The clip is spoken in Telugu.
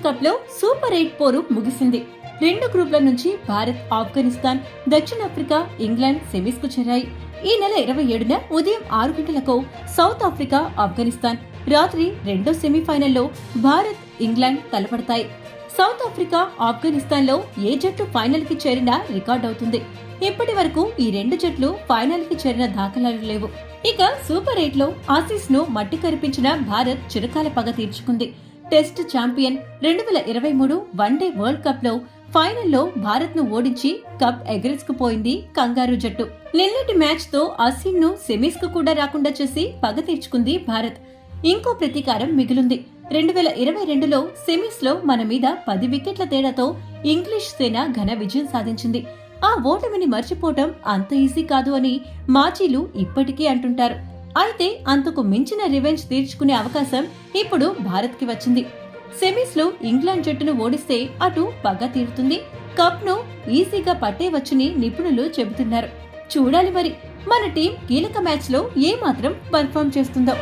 కప్ లో సూపర్ 8 పోరు ముగిసింది. 2 గ్రూప్ల నుంచి భారత్, ఆఫ్ఘనిస్తాన్, దక్షిణాఫ్రికా, ఇంగ్లాండ్ సెమీస్ కు చేరాయి. ఈ నెల 27న ఉదయం 6 గంటలకు సౌత్ ఆఫ్రికా, ఆఫ్ఘనిస్తాన్, రాత్రి రెండో సెమీఫైనల్లో భారత్, ఇంగ్లాండ్ తలపడతాయి. సౌత్ ఆఫ్రికా, ఆఫ్ఘనిస్తాన్ లో ఏ జట్టు ఫైనల్ కి చేరినా రికార్డ్ అవుతుంది. ఇప్పటి వరకు ఈ 2 జట్లు ఫైనల్ కి చేరిన దాఖలాలు లేవు. ఇక సూపర్ 8 లో ఆసీస్ ను మట్టి కరిపించిన భారత్ చిరకాల పగ తీర్చుకుంది. Test champion 2023 one day world cup లో ఫైనల్లో భారత్ ను ఓడించి కప్ ఎగరేసుకుపోయింది కంగారు జట్టు. నిన్నటి మ్యాచ్ తో అశ్విన్ ను సెమీస్ కు కూడా రాకుండా చేసి పగ తీర్చుకుంది భారత్. ఇంకో ప్రతీకారం మిగిలింది. 2022లో సెమీస్ లో మన మీద 10 వికెట్ల తేడాతో ఇంగ్లీష్ సేన ఘన విజయం సాధించింది. ఆ ఓటమిని మర్చిపోవటం అంత ఈజీ కాదు అని మాజీలు ఇప్పటికీ అంటుంటారు. అయితే అంతకు మించిన రివెంజ్ తీర్చుకునే అవకాశం ఇప్పుడు భారత్ కి వచ్చింది. సెమీస్ లో ఇంగ్లాండ్ జట్టును ఓడిస్తే అటు పగ తీరుతుంది, కప్ ను ఈజీగా పట్టేవచ్చని నిపుణులు చెబుతున్నారు. చూడాలి మరి మన టీం కీలక మ్యాచ్ లో ఏ మాత్రం పర్ఫామ్ చేస్తుందో.